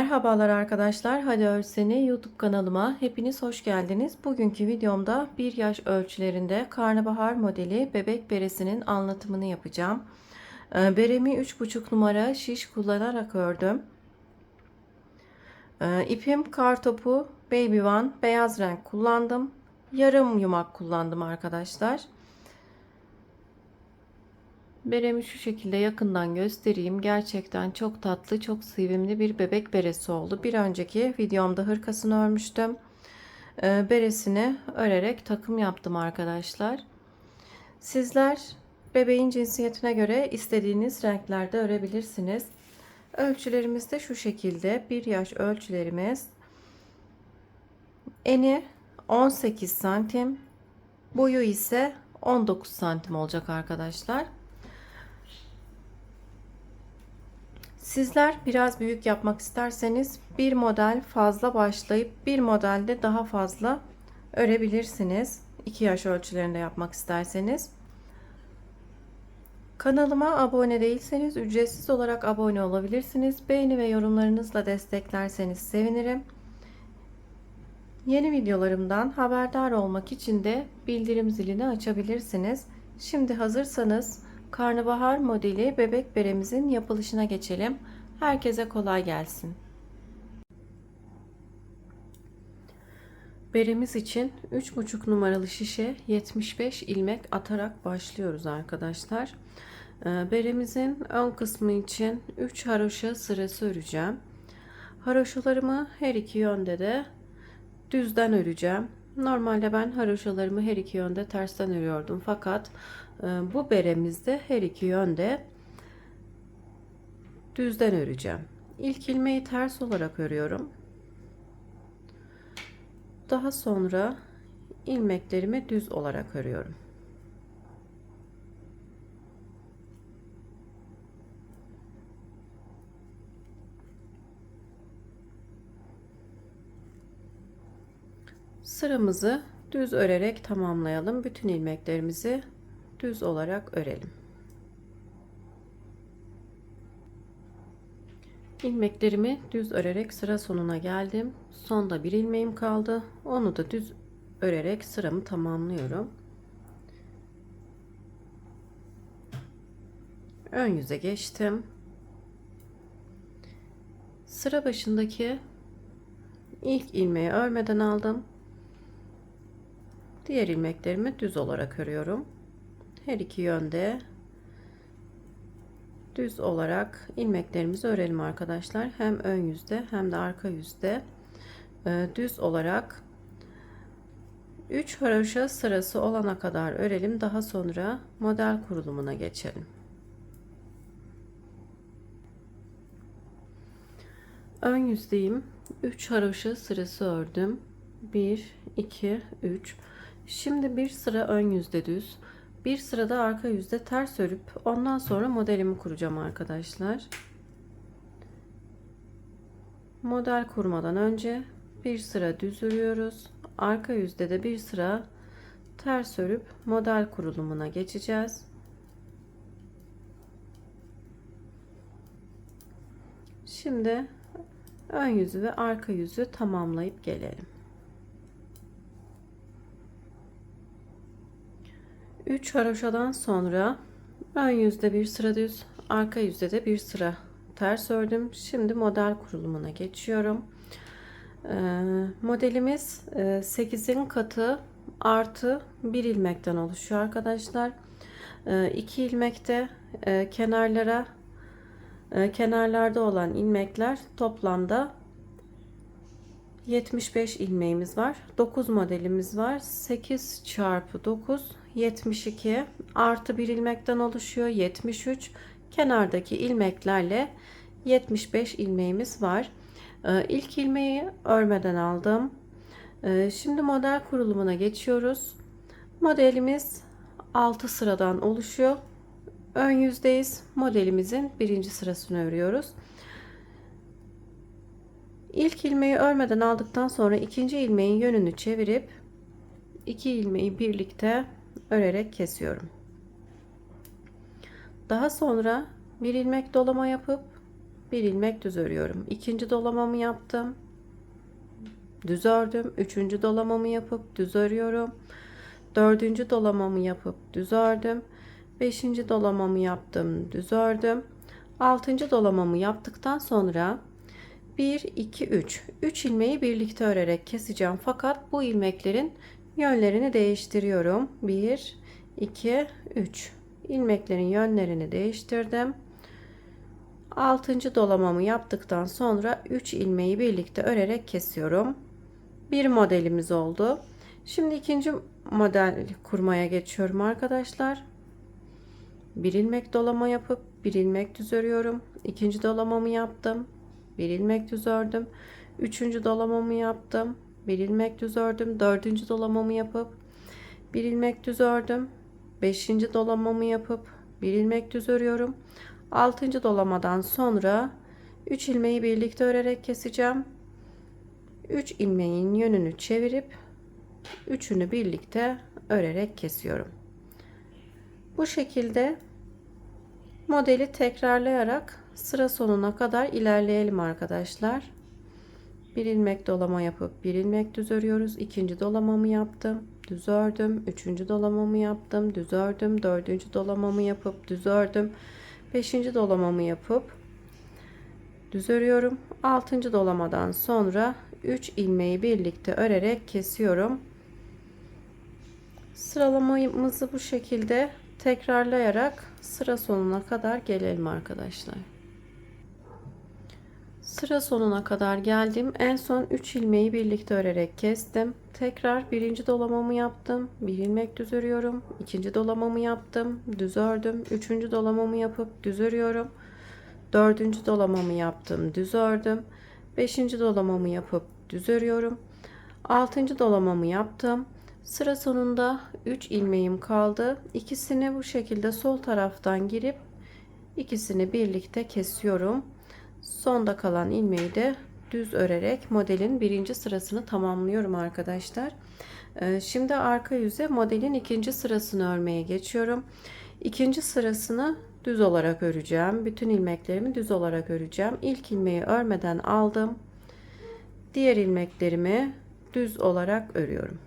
Merhabalar arkadaşlar, Hadi Örseni YouTube kanalıma hepiniz hoş geldiniz. Bugünkü videomda 1 yaş ölçülerinde karnabahar modeli bebek beresinin anlatımını yapacağım. Beremi 3,5 numara şiş kullanarak ördüm. İpim kartopu Baby One beyaz renk kullandım. Yarım yumak kullandım arkadaşlar. Beremi şu şekilde yakından göstereyim. Gerçekten çok tatlı, çok sevimli bir bebek beresi oldu. Bir önceki videomda hırkasını örmüştüm. Beresini örerek takım yaptım arkadaşlar. Sizler bebeğin cinsiyetine göre istediğiniz renklerde örebilirsiniz. Ölçülerimiz de şu şekilde. 1 yaş ölçülerimiz. Eni 18 santim. Boyu ise 19 santim olacak arkadaşlar. Sizler biraz büyük yapmak isterseniz bir model fazla başlayıp bir modelde daha fazla örebilirsiniz. 2 yaş ölçülerinde yapmak isterseniz. Kanalıma abone değilseniz ücretsiz olarak abone olabilirsiniz. Beğeni ve yorumlarınızla desteklerseniz sevinirim. Yeni videolarımdan haberdar olmak için de bildirim zilini açabilirsiniz. Şimdi hazırsanız karnabahar modeli bebek beremizin yapılışına geçelim. Herkese kolay gelsin. Beremiz için 3,5 numaralı şişe 75 ilmek atarak başlıyoruz arkadaşlar. Beremizin ön kısmı için 3 haroşa sırası öreceğim. Haroşalarımı her iki yönde de düzden öreceğim. Normalde ben haroşalarımı her iki yönde tersten örüyordum. Fakat bu beremizde her iki yönde düzden öreceğim. İlk ilmeği ters olarak örüyorum. Daha sonra ilmeklerimi düz olarak örüyorum. Sıramızı düz örerek tamamlayalım. Bütün ilmeklerimizi düz olarak örelim. İlmeklerimi düz örerek sıra sonuna geldim. Sonda bir ilmeğim kaldı. Onu da düz örerek sıramı tamamlıyorum. Ön yüze geçtim. Sıra başındaki ilk ilmeği örmeden aldım. Diğer ilmeklerimi düz olarak örüyorum. Her iki yönde düz olarak ilmeklerimizi örelim arkadaşlar. Hem ön yüzde hem de arka yüzde düz olarak 3 haroşa sırası olana kadar örelim. Daha sonra model kurulumuna geçelim. Ön yüzdeyim. 3 haroşa sırası ördüm. 1 2 3. Şimdi bir sıra ön yüzde düz, bir sırada arka yüzde ters örüp ondan sonra modelimi kuracağım arkadaşlar. Model kurmadan önce bir sıra düz örüyoruz. Arka yüzde de bir sıra ters örüp model kurulumuna geçeceğiz. Şimdi ön yüzü ve arka yüzü tamamlayıp gelelim. 3 haroşadan sonra ön yüzde bir sıra düz, arka yüzde de bir sıra ters ördüm. Şimdi model kurulumuna geçiyorum. Modelimiz 8'in katı artı 1 ilmekten oluşuyor arkadaşlar. 2 ilmekte kenarlarda olan ilmekler toplamda 75 ilmeğimiz var. 9 modelimiz var. 8 çarpı 9 72 artı bir ilmekten oluşuyor. 73 kenardaki ilmeklerle 75 ilmeğimiz var. İlk ilmeği örmeden aldım. Şimdi model kurulumuna geçiyoruz. Modelimiz 6 sıradan oluşuyor. Ön yüzdeyiz. Modelimizin birinci sırasını örüyoruz. İlk ilmeği örmeden aldıktan sonra ikinci ilmeğin yönünü çevirip iki ilmeği birlikte örerek kesiyorum. Daha sonra bir ilmek dolama yapıp bir ilmek düz örüyorum. İkinci dolamamı yaptım. Düz ördüm. Üçüncü dolamamı yapıp düz örüyorum. Dördüncü dolamamı yapıp düz ördüm. Beşinci dolamamı yaptım. Düz ördüm. Altıncı dolamamı yaptıktan sonra 1, 2, 3. 3 ilmeği birlikte örerek keseceğim. Fakat bu ilmeklerin yönlerini değiştiriyorum. 1, 2, 3. İlmeklerin yönlerini değiştirdim. 6. dolamamı yaptıktan sonra 3 ilmeği birlikte örerek kesiyorum. Bir modelimiz oldu. Şimdi ikinci model kurmaya geçiyorum arkadaşlar. Bir ilmek dolama yapıp bir ilmek düz örüyorum. İkinci dolamamı yaptım. Bir ilmek düz ördüm. Üçüncü dolamamı yaptım. Bir ilmek düz ördüm. Dördüncü dolamamı yapıp bir ilmek düz ördüm. Beşinci dolamamı yapıp bir ilmek düz örüyorum. Altıncı dolamadan sonra 3 ilmeği birlikte örerek keseceğim. 3 ilmeğin yönünü çevirip üçünü birlikte örerek kesiyorum. Bu şekilde modeli tekrarlayarak sıra sonuna kadar ilerleyelim arkadaşlar. Bir ilmek dolama yapıp bir ilmek düz örüyoruz. İkinci dolamamı yaptım, düz ördüm. Üçüncü dolamamı yaptım, düz ördüm. Dördüncü dolamamı yapıp düz ördüm. Beşinci dolamamı yapıp düz örüyorum. Altıncı dolamadan sonra 3 ilmeği birlikte örerek kesiyorum. Sıralamamızı bu şekilde tekrarlayarak sıra sonuna kadar gelelim arkadaşlar. Sıra sonuna kadar geldim. En son 3 ilmeği birlikte örerek kestim. Tekrar birinci dolamamı yaptım. Bir ilmek düz örüyorum. İkinci dolamamı yaptım. Düz ördüm. Üçüncü dolamamı yapıp düz örüyorum. Dördüncü dolamamı yaptım. Düz ördüm. Beşinci dolamamı yapıp düz örüyorum. Altıncı dolamamı yaptım. Sıra sonunda 3 ilmeğim kaldı. İkisini bu şekilde sol taraftan girip ikisini birlikte kesiyorum. Sonda kalan ilmeği de düz örerek modelin birinci sırasını tamamlıyorum arkadaşlar. Şimdi arka yüze modelin ikinci sırasını örmeye geçiyorum. İkinci sırasını düz olarak öreceğim. Bütün ilmeklerimi düz olarak öreceğim. İlk ilmeği örmeden aldım. Diğer ilmeklerimi düz olarak örüyorum.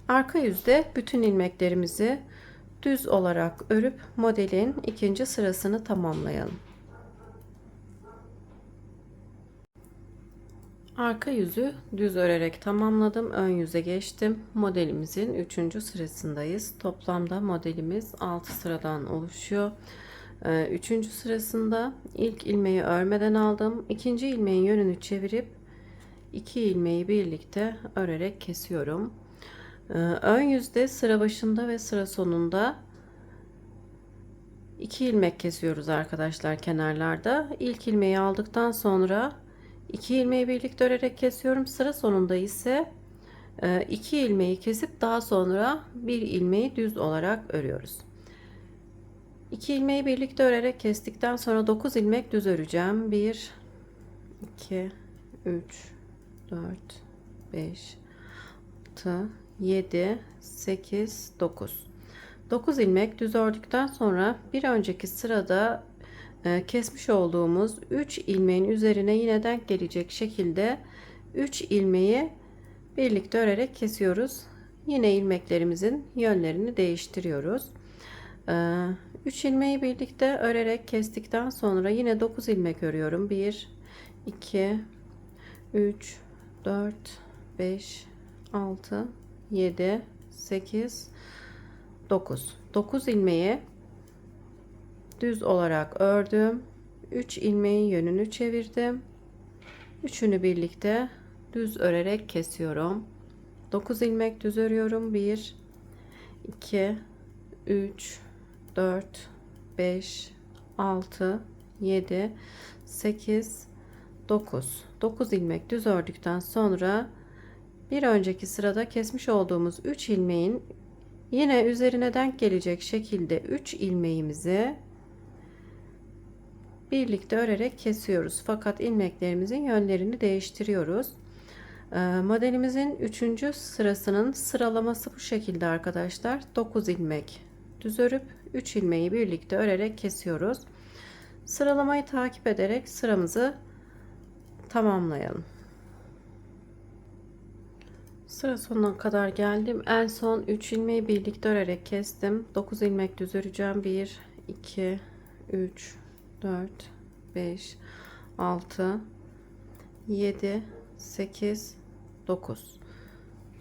Arka yüzde bütün ilmeklerimizi düz olarak örüp modelin ikinci sırasını tamamlayalım. Arka yüzü düz örerek tamamladım. Ön yüze geçtim. Modelimizin 3. sırasındayız. Toplamda modelimiz 6 sıradan oluşuyor. 3. sırasında ilk ilmeği örmeden aldım. İkinci ilmeğin yönünü çevirip 2 ilmeği birlikte örerek kesiyorum. Ön yüzde sıra başında ve sıra sonunda 2 ilmek kesiyoruz arkadaşlar kenarlarda. İlk ilmeği aldıktan sonra 2 ilmeği birlikte örerek kesiyorum. Sıra sonunda ise 2 ilmeği kesip daha sonra 1 ilmeği düz olarak örüyoruz. 2 ilmeği birlikte örerek kestikten sonra 9 ilmek düz öreceğim. 1 2 3 4 5 6 7 8 9 9 ilmek düz ördükten sonra bir önceki sırada kesmiş olduğumuz 3 ilmeğin üzerine yine denk gelecek şekilde 3 ilmeği birlikte örerek kesiyoruz. Yine ilmeklerimizin yönlerini değiştiriyoruz. 3 ilmeği birlikte örerek kestikten sonra yine 9 ilmek örüyorum. 1 2 3 4 5 6 7 8 9 9 ilmeği düz olarak ördüm. 3 ilmeğin yönünü çevirdim. Üçünü birlikte düz örerek kesiyorum. 9 ilmek düz örüyorum. 1 2 3 4 5 6 7 8 9 9 ilmek düz ördükten sonra bir önceki sırada kesmiş olduğumuz 3 ilmeğin yine üzerine denk gelecek şekilde 3 ilmeğimizi birlikte örerek kesiyoruz. Fakat ilmeklerimizin yönlerini değiştiriyoruz. Modelimizin 3. sırasının sıralaması bu şekilde arkadaşlar. 9 ilmek düz örüp 3 ilmeği birlikte örerek kesiyoruz. Sıralamayı takip ederek sıramızı tamamlayalım. Sıra sonuna kadar geldim. En son 3 ilmeği birlikte örerek kestim. 9 ilmek düz öreceğim. 1 2 3 4 5 6 7 8 9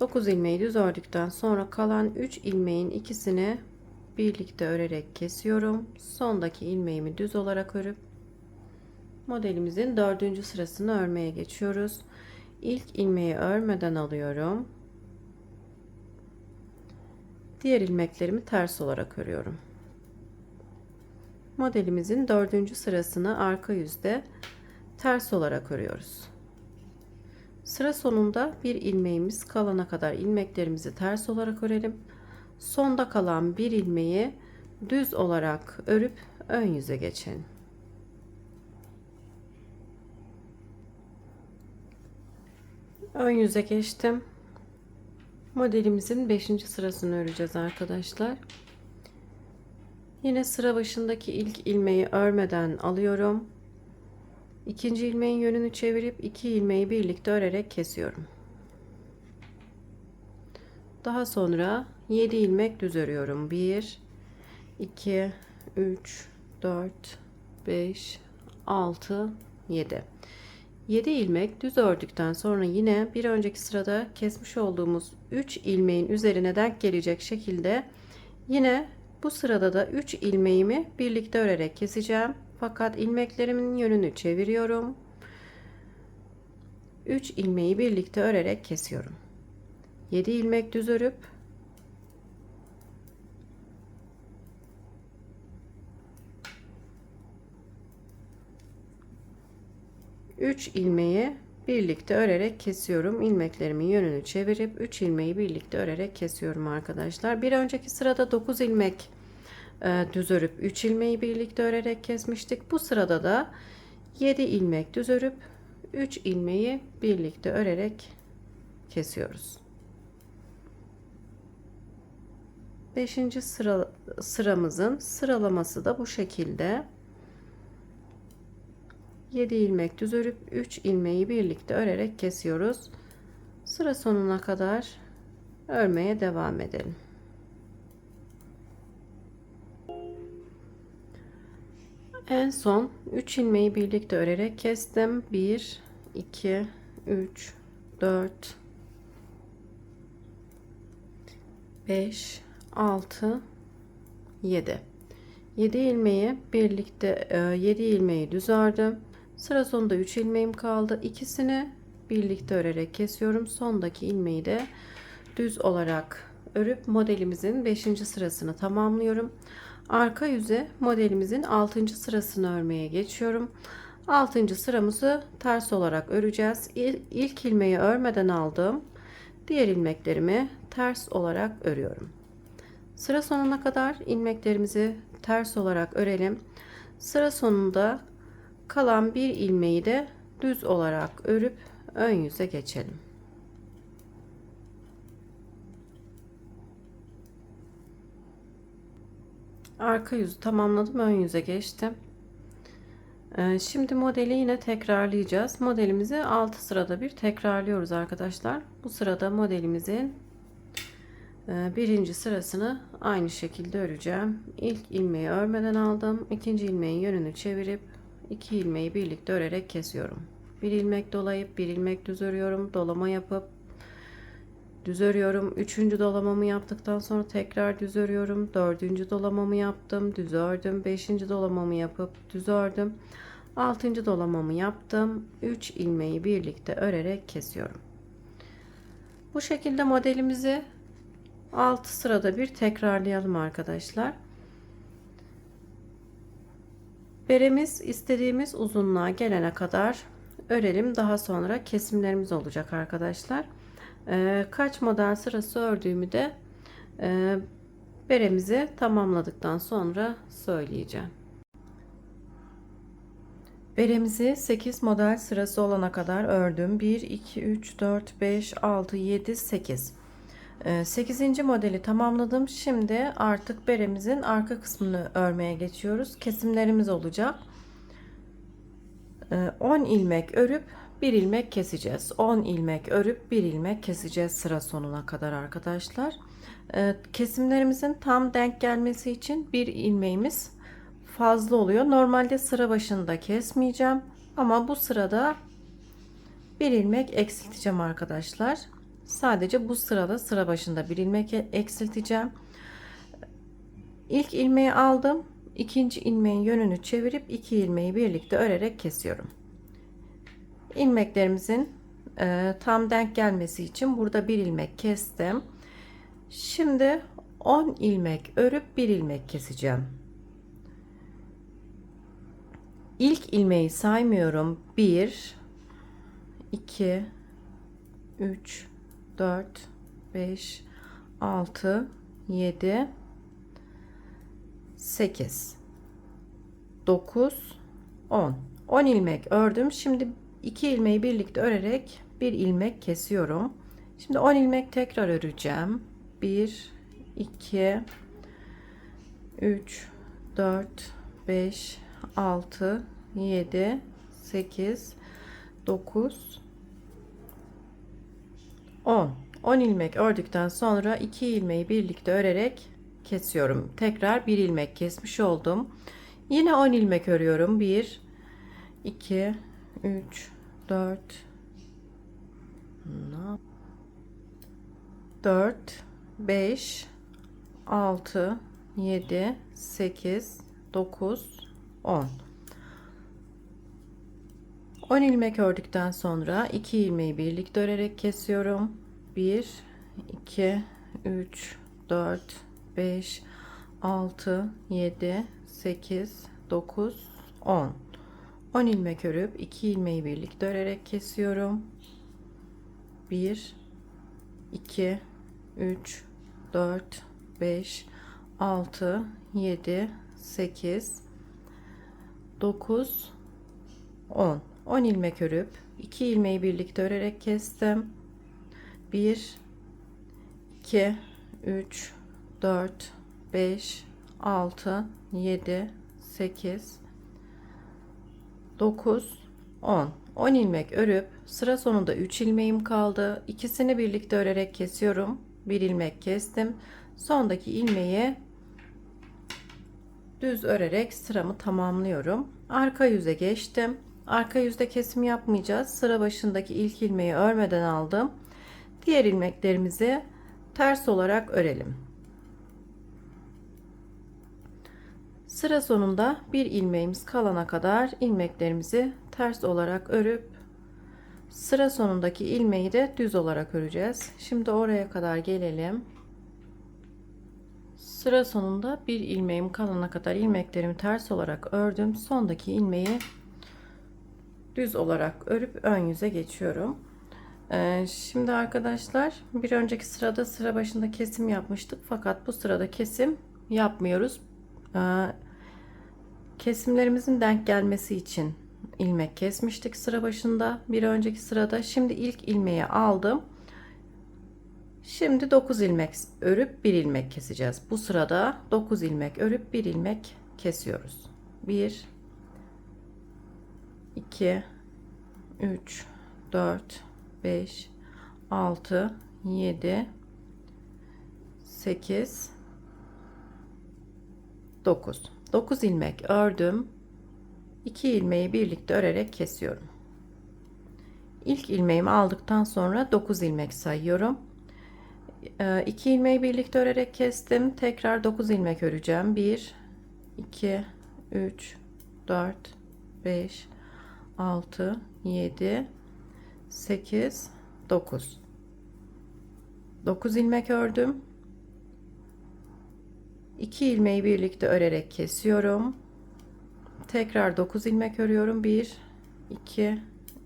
9 ilmeği düz ördükten sonra kalan 3 ilmeğin ikisini birlikte örerek kesiyorum. Sondaki ilmeğimi düz olarak örüp modelimizin 4. sırasını örmeye geçiyoruz. İlk ilmeği örmeden alıyorum. Diğer ilmeklerimi ters olarak örüyorum. Modelimizin 4. sırasını arka yüzde ters olarak örüyoruz. Sıra sonunda bir ilmeğimiz kalana kadar ilmeklerimizi ters olarak örelim. Sonda kalan bir ilmeği düz olarak örüp ön yüze geçelim. Ön yüze geçtim. Modelimizin 5. sırasını öreceğiz arkadaşlar. Yine sıra başındaki ilk ilmeği örmeden alıyorum. İkinci ilmeğin yönünü çevirip 2 ilmeği birlikte örerek kesiyorum. Daha sonra 7 ilmek düz örüyorum. 1 2 3 4 5 6 7 7 ilmek düz ördükten sonra yine bir önceki sırada kesmiş olduğumuz 3 ilmeğin üzerine denk gelecek şekilde yine bu sırada da 3 ilmeğimi birlikte örerek keseceğim. Fakat ilmeklerimin yönünü çeviriyorum. 3 ilmeği birlikte örerek kesiyorum. 7 ilmek düz örüp 3 ilmeği birlikte örerek kesiyorum. İlmeklerimin yönünü çevirip 3 ilmeği birlikte örerek kesiyorum arkadaşlar. Bir önceki sırada 9 ilmek düz örüp 3 ilmeği birlikte örerek kesmiştik. Bu sırada da 7 ilmek düz örüp 3 ilmeği birlikte örerek kesiyoruz. 5. sıramızın sıralaması da bu şekilde. 7 ilmek düz örüp 3 ilmeği birlikte örerek kesiyoruz. Sıra sonuna kadar örmeye devam edelim. En son 3 ilmeği birlikte örerek kestim. 1 2 3 4 5 6 7 7 ilmeği birlikte 7 ilmeği düz ördüm. Sıra sonunda 3 ilmeğim kaldı. İkisini birlikte örerek kesiyorum. Sondaki ilmeği de düz olarak örüp modelimizin 5. sırasını tamamlıyorum. Arka yüze modelimizin 6. sırasını örmeye geçiyorum. 6. sıramızı ters olarak öreceğiz. İlk ilmeği örmeden aldım. Diğer ilmeklerimi ters olarak örüyorum. Sıra sonuna kadar ilmeklerimizi ters olarak örelim. Sıra sonunda kalan bir ilmeği de düz olarak örüp ön yüze geçelim. Arka yüzü tamamladım, ön yüze geçtim. Şimdi modeli yine tekrarlayacağız. Modelimizi 6 sırada bir tekrarlıyoruz arkadaşlar. Bu sırada modelimizin birinci sırasını aynı şekilde öreceğim. İlk ilmeği örmeden aldım. İkinci ilmeğin yönünü çevirip 2 ilmeği birlikte örerek kesiyorum. Bir ilmek dolayıp bir ilmek düz örüyorum. Dolama yapıp düz örüyorum. Üçüncü dolamamı yaptıktan sonra tekrar düz örüyorum. Dördüncü dolamamı yaptım, düz ördüm. Beşinci dolamamı yapıp düz ördüm. Altıncı dolamamı yaptım. 3 ilmeği birlikte örerek kesiyorum. Bu şekilde modelimizi 6 sırada bir tekrarlayalım arkadaşlar. Beremiz istediğimiz uzunluğa gelene kadar örelim. Daha sonra kesimlerimiz olacak arkadaşlar. Kaç model sırası ördüğümü de beremizi tamamladıktan sonra söyleyeceğim. Beremizi 8 model sırası olana kadar ördüm. 1, 2, 3, 4, 5, 6, 7, 8. 8. modeli tamamladım. Şimdi artık beremizin arka kısmını örmeye geçiyoruz. Kesimlerimiz olacak. 10 ilmek örüp 1 ilmek keseceğiz. 10 ilmek örüp 1 ilmek keseceğiz sıra sonuna kadar arkadaşlar. Kesimlerimizin tam denk gelmesi için bir ilmeğimiz fazla oluyor. Normalde sıra başında kesmeyeceğim ama bu sırada bir ilmek eksilteceğim arkadaşlar. Sadece bu sırada sıra başında bir ilmek eksilteceğim. İlk ilmeği aldım. İkinci ilmeğin yönünü çevirip iki ilmeği birlikte örerek kesiyorum. İlmeklerimizin tam denk gelmesi için burada bir ilmek kestim. Şimdi 10 ilmek örüp bir ilmek keseceğim. İlk ilmeği saymıyorum. 1 2 3 4 5 6 7 8 9 10 10 ilmek ördüm. Şimdi 2 ilmeği birlikte örerek bir ilmek kesiyorum. Şimdi 10 ilmek tekrar öreceğim. 1 2 3 4 5 6 7 8 9 10 10 ilmek ördükten sonra 2 ilmeği birlikte örerek kesiyorum. Tekrar bir ilmek kesmiş oldum. Yine 10 ilmek örüyorum. 1 2 3 4 4 5 6 7 8 9 10 10 ilmek ördükten sonra 2 ilmeği birlikte örerek kesiyorum. 1 2 3 4 5 6 7 8 9 10 10 ilmek örüp 2 ilmeği birlikte örerek kesiyorum. 1 2 3 4 5 6 7 8 9 10 10 ilmek örüp 2 ilmeği birlikte örerek kestim. 1 2 3 4 5 6 7 8 9 10 10 ilmek örüp sıra sonunda 3 ilmeğim kaldı. İkisini birlikte örerek kesiyorum. Bir ilmek kestim. Sondaki ilmeği düz örerek sıramı tamamlıyorum. Arka yüze geçtim. Arka yüzde kesim yapmayacağız. Sıra başındaki ilk ilmeği örmeden aldım. Diğer ilmeklerimizi ters olarak örelim. Sıra sonunda bir ilmeğimiz kalana kadar ilmeklerimizi ters olarak örüp sıra sonundaki ilmeği de düz olarak öreceğiz. Şimdi oraya kadar gelelim. Sıra sonunda bir ilmeğim kalana kadar ilmeklerimi ters olarak ördüm. Sondaki ilmeği düz olarak örüp ön yüze geçiyorum. Şimdi arkadaşlar bir önceki sırada sıra başında kesim yapmıştık. Fakat bu sırada kesim yapmıyoruz. Kesimlerimizin denk gelmesi için ilmek kesmiştik sıra başında. Bir önceki sırada. Şimdi ilk ilmeği aldım. Şimdi 9 ilmek örüp 1 ilmek keseceğiz. Bu sırada 9 ilmek örüp 1 ilmek kesiyoruz. 1 2 3 4 5 6 7 8 9 9 ilmek ördüm. 2 ilmeği birlikte örerek kesiyorum. İlk ilmeğimi aldıktan sonra 9 ilmek sayıyorum. 2 ilmeği birlikte örerek kestim. Tekrar 9 ilmek öreceğim. 1 2 3 4 5 6 7 8 9 9 ilmek ördüm. 2 ilmeği birlikte örerek kesiyorum. Tekrar 9 ilmek örüyorum. 1 2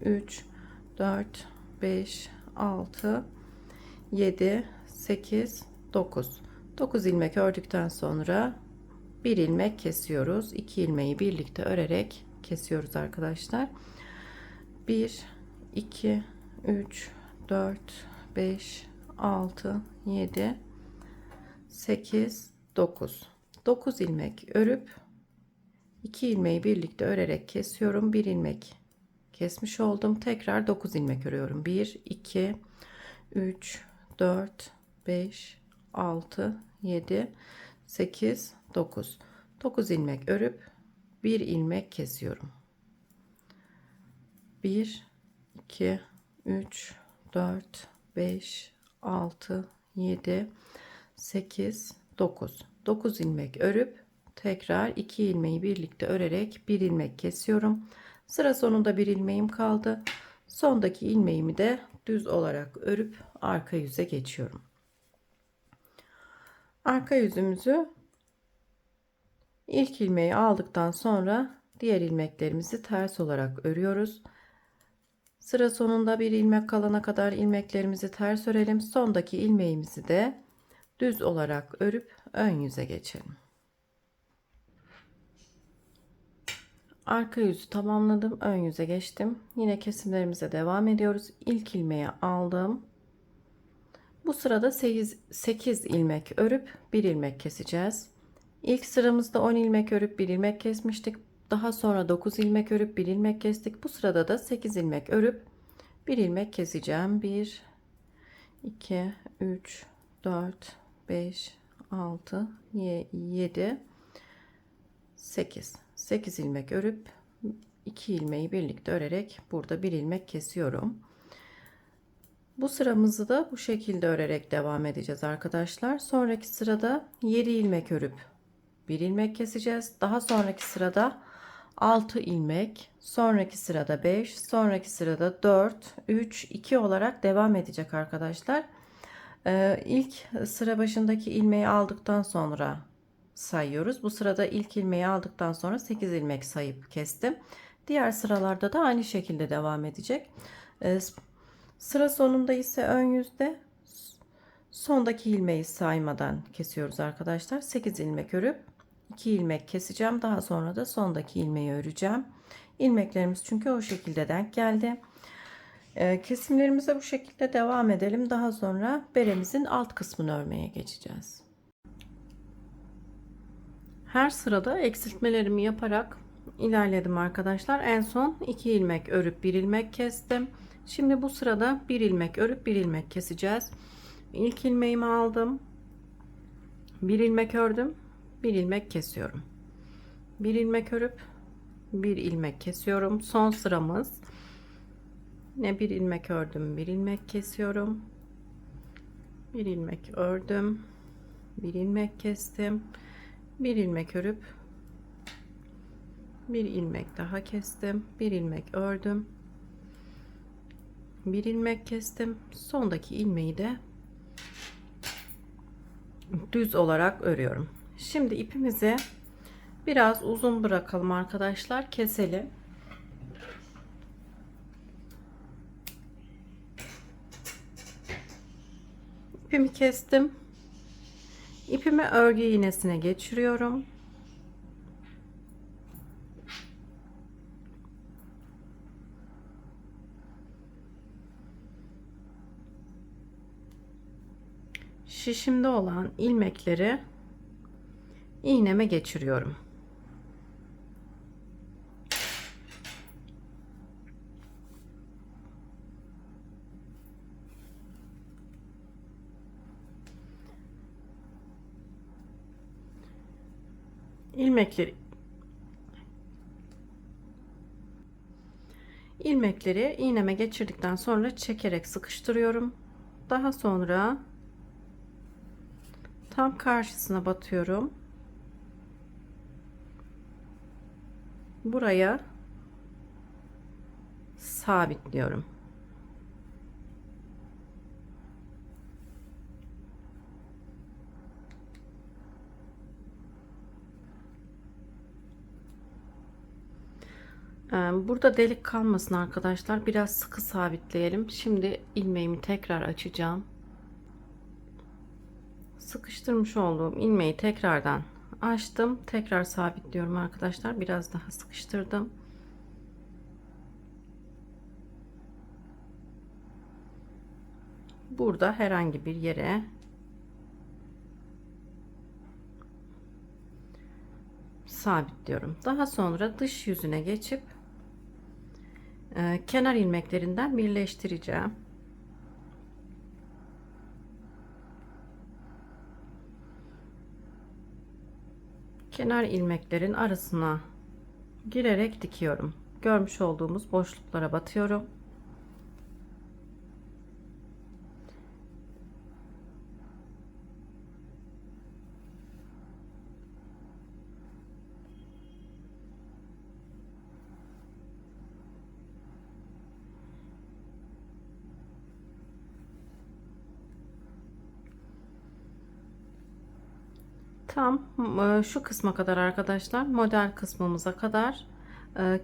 3 4 5 6 7 8 9 9 ilmek ördükten sonra bir ilmek kesiyoruz. 2 ilmeği birlikte örerek kesiyoruz arkadaşlar. 1 2 3 4 5 6 7 8 9 ilmek örüp 2 ilmeği birlikte örerek kesiyorum. 1 ilmek kesmiş oldum. Tekrar 9 ilmek örüyorum. 1 2 3 4 5 6 7 8 9 ilmek örüp 1 ilmek kesiyorum. 1 2 3 4 5 6 7 8 9 ilmek örüp tekrar 2 ilmeği birlikte örerek 1 ilmek kesiyorum. Sıra sonunda 1 ilmeğim kaldı. Sondaki ilmeğimi de düz olarak örüp arka yüze geçiyorum. Arka yüzümüzü ilk ilmeği aldıktan sonra diğer ilmeklerimizi ters olarak örüyoruz. Sıra sonunda bir ilmek kalana kadar ilmeklerimizi ters örelim. Sondaki ilmeğimizi de düz olarak örüp ön yüze geçelim. Arka yüzü tamamladım. Ön yüze geçtim. Yine kesimlerimize devam ediyoruz. İlk ilmeği aldım. Bu sırada 8 ilmek örüp 1 ilmek keseceğiz. İlk sıramızda 10 ilmek örüp 1 ilmek kesmiştik. Daha sonra 9 ilmek örüp 1 ilmek kestik. Bu sırada da 8 ilmek örüp 1 ilmek keseceğim. 1 2 3 4 5 6 7 8 ilmek örüp 2 ilmeği birlikte örerek burada 1 ilmek kesiyorum. Bu sıramızı da bu şekilde örerek devam edeceğiz arkadaşlar. Sonraki sırada 7 ilmek örüp 1 ilmek keseceğiz. Daha sonraki sırada 6 ilmek, sonraki sırada 5, sonraki sırada 4, 3, 2 olarak devam edecek arkadaşlar. İlk sıra başındaki ilmeği aldıktan sonra sayıyoruz. Bu sırada ilk ilmeği aldıktan sonra 8 ilmek sayıp kestim. Diğer sıralarda da aynı şekilde devam edecek. Sıra sonunda ise ön yüzde sondaki ilmeği saymadan kesiyoruz arkadaşlar. 8 ilmek örüp 2 ilmek keseceğim. Daha sonra da sondaki ilmeği öreceğim. İlmeklerimiz çünkü o şekilde denk geldi. Kesimlerimize bu şekilde devam edelim. Daha sonra beremizin alt kısmını örmeye geçeceğiz. Her sırada eksiltmelerimi yaparak ilerledim arkadaşlar. En son 2 ilmek örüp 1 ilmek kestim. Şimdi bu sırada 1 ilmek örüp 1 ilmek keseceğiz. İlk ilmeğimi aldım. 1 ilmek ördüm. 1 ilmek kesiyorum. 1 ilmek örüp 1 ilmek kesiyorum. Son sıramız. Yine 1 ilmek ördüm, 1 ilmek kesiyorum. 1 ilmek ördüm. 1 ilmek kestim. 1 ilmek örüp 1 ilmek daha kestim. 1 ilmek ördüm. 1 ilmek kestim. Sondaki ilmeği de düz olarak örüyorum. Şimdi ipimizi biraz uzun bırakalım arkadaşlar. Keselim. İpimi kestim. İpimi örgü iğnesine geçiriyorum. Şişimde olan ilmekleri iğneme geçiriyorum. İlmekleri iğneme geçirdikten sonra çekerek sıkıştırıyorum. Daha sonra tam karşısına batıyorum. Buraya sabitliyorum. Burada delik kalmasın arkadaşlar. Biraz sıkı sabitleyelim. Şimdi ilmeğimi tekrar açacağım. Sıkıştırmış olduğum ilmeği tekrardan açtım. Tekrar sabitliyorum arkadaşlar. Biraz daha sıkıştırdım. burada herhangi bir yere sabitliyorum. Daha sonra dış yüzüne geçip kenar ilmeklerinden birleştireceğim. Kenar ilmeklerin arasına girerek dikiyorum. Görmüş olduğumuz boşluklara batıyorum. Tam şu kısma kadar arkadaşlar, model kısmımıza kadar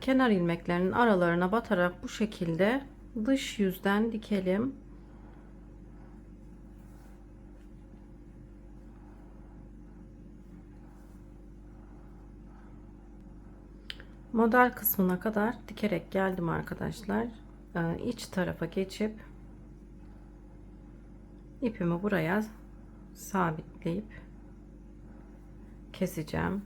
kenar ilmeklerinin aralarına batarak bu şekilde dış yüzden dikelim. Model kısmına kadar dikerek geldim arkadaşlar. İç tarafa geçip ipimi buraya sabitleyip keseceğim.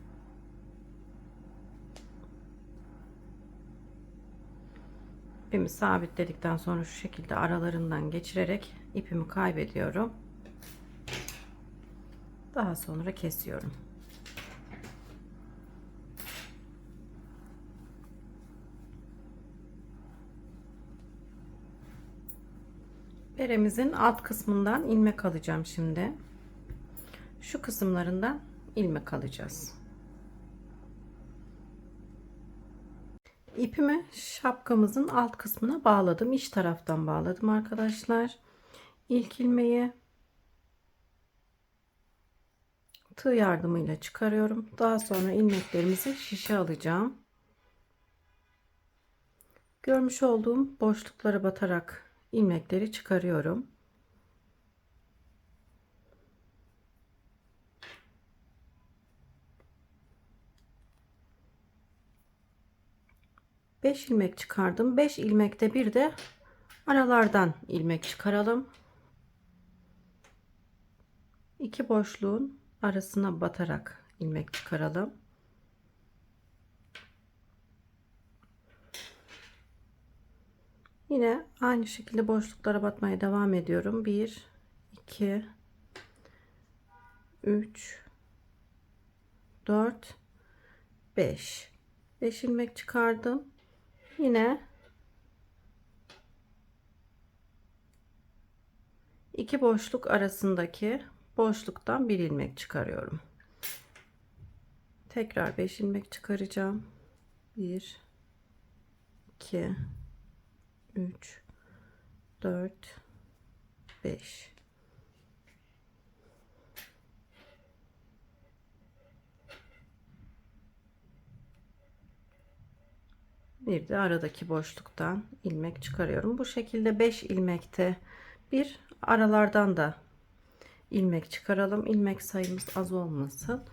İpimi sabitledikten sonra şu şekilde aralarından geçirerek ipimi kaybediyorum. Daha sonra kesiyorum. Beremizin alt kısmından ilmek alacağım şimdi. Şu kısımlarından ilmek alacağız. İpimi şapkamızın alt kısmına bağladım. İç taraftan bağladım arkadaşlar. İlk ilmeği tığ yardımıyla çıkarıyorum. Daha sonra ilmeklerimizi şişe alacağım. Görmüş olduğum boşluklara batarak ilmekleri çıkarıyorum. Beş ilmek çıkardım. 5 ilmekte bir de aralardan ilmek çıkaralım. İki boşluğun arasına batarak ilmek çıkaralım. Yine aynı şekilde boşluklara batmaya devam ediyorum. 1 2 3 4 5 5 ilmek çıkardım. Yine iki boşluk arasındaki boşluktan bir ilmek çıkarıyorum. Tekrar 5 ilmek çıkaracağım. 1 2 3 4 5 bir de aradaki boşluktan ilmek çıkarıyorum. Bu şekilde 5 ilmekte bir aralardan da ilmek çıkaralım. İlmek sayımız az olmasın.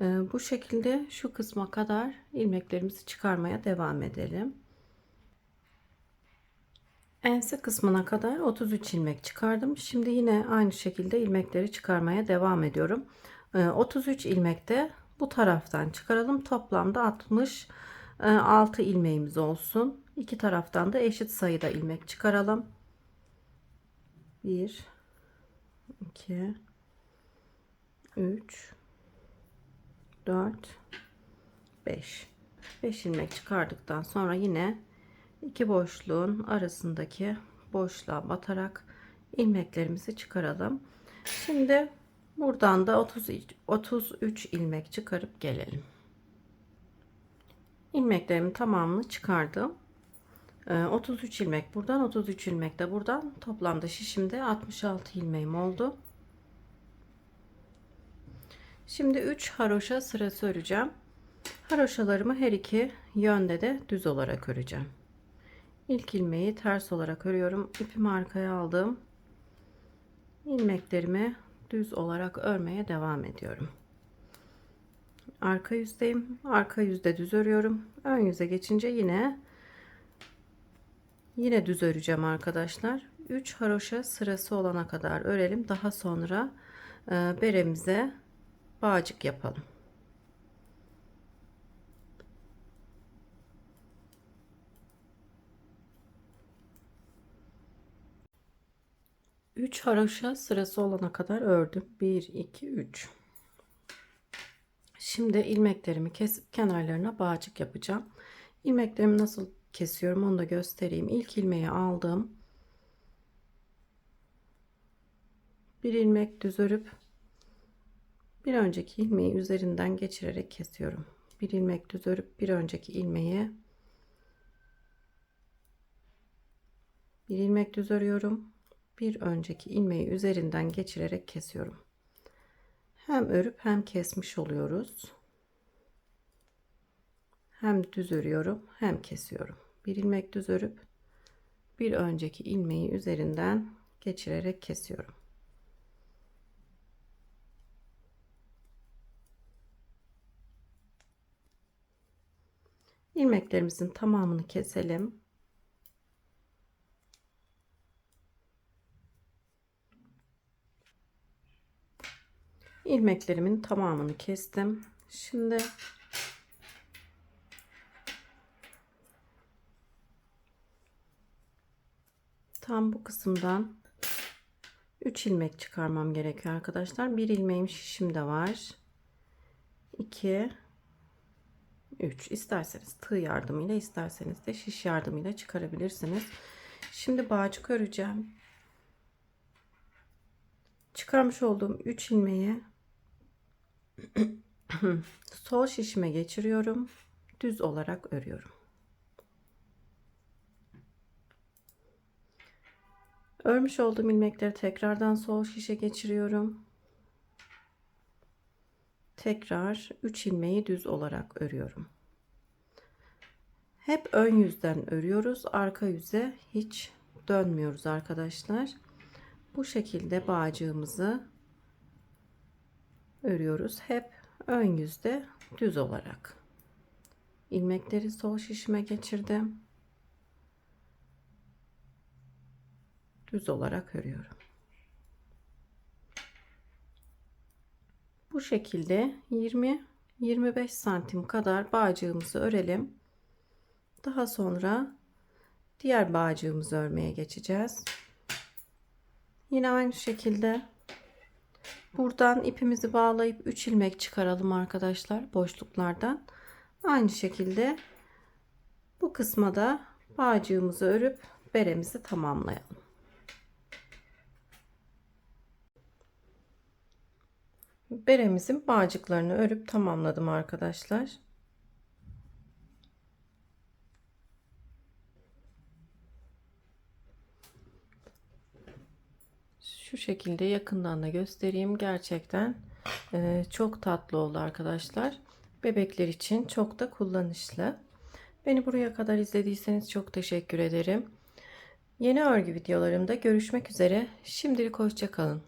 Bu şekilde şu kısma kadar ilmeklerimizi çıkarmaya devam edelim. Ense kısmına kadar 33 ilmek çıkardım. Şimdi yine aynı şekilde ilmekleri çıkarmaya devam ediyorum. 33 ilmekte bu taraftan çıkaralım. Toplamda 66 ilmeğimiz olsun. İki taraftan da eşit sayıda ilmek çıkaralım. 1 2 3 4 5 5 ilmek çıkardıktan sonra yine iki boşluğun arasındaki boşluğa batarak ilmeklerimizi çıkaralım. Şimdi buradan da 33 ilmek çıkarıp gelelim. İlmeklerimin tamamını çıkardım. 33 ilmek buradan, 33 ilmek de buradan, toplamda şişimde 66 ilmeğim oldu. Şimdi 3 haroşa sırası öreceğim. Haroşalarımı her iki yönde de düz olarak öreceğim. İlk ilmeği ters olarak örüyorum. İpimi arkaya aldım. İlmeklerimi düz olarak örmeye devam ediyorum. Arka yüzdeyim. Arka yüzde düz örüyorum. Ön yüze geçince yine düz öreceğim arkadaşlar. 3 haroşa sırası olana kadar örelim. Daha sonra beremize bağcık yapalım. 3 haroşa sırası olana kadar ördüm. 1 2 3. Şimdi ilmeklerimi kesip kenarlarına bağcık yapacağım. İlmeklerimi nasıl kesiyorum onu da göstereyim. İlk ilmeği aldım. Bir ilmek düz örüp bir önceki ilmeği üzerinden geçirerek kesiyorum. Bir ilmek düz örüp bir önceki ilmeği, bir ilmek düz örüyorum. Bir önceki ilmeği üzerinden geçirerek kesiyorum. Hem örüp hem kesmiş oluyoruz. Hem düz örüyorum hem kesiyorum. Bir ilmek düz örüp bir önceki ilmeği üzerinden geçirerek kesiyorum. İlmeklerimizin tamamını keselim. İlmeklerimin tamamını kestim. Şimdi tam bu kısımdan 3 ilmek çıkarmam gerekiyor arkadaşlar. Bir ilmeğim şişimde var. 2 3. İsterseniz tığ yardımıyla, isterseniz de şiş yardımıyla çıkarabilirsiniz. Şimdi bağcık öreceğim. Çıkarmış olduğum 3 ilmeği sol şişime geçiriyorum. Düz olarak örüyorum. Örmüş olduğum ilmekleri tekrardan sol şişe geçiriyorum. Tekrar 3 ilmeği düz olarak örüyorum. Hep ön yüzden örüyoruz. Arka yüze hiç dönmüyoruz arkadaşlar. Bu şekilde bağcığımızı örüyoruz. Hep ön yüzde düz olarak. İlmekleri sol şişime geçirdim. Düz olarak örüyorum. Bu şekilde 20-25 santim kadar bağcığımızı örelim. Daha sonra diğer bağcığımızı örmeye geçeceğiz. Yine aynı şekilde buradan ipimizi bağlayıp 3 ilmek çıkaralım arkadaşlar boşluklardan. Aynı şekilde bu kısma da bağcığımızı örüp beremizi tamamlayalım. Beremizin bağcıklarını örüp tamamladım arkadaşlar. Şu şekilde yakından da göstereyim. Gerçekten çok tatlı oldu arkadaşlar. Bebekler için çok da kullanışlı. Beni buraya kadar izlediyseniz çok teşekkür ederim. Yeni örgü videolarımda görüşmek üzere. Şimdilik hoşça kalın.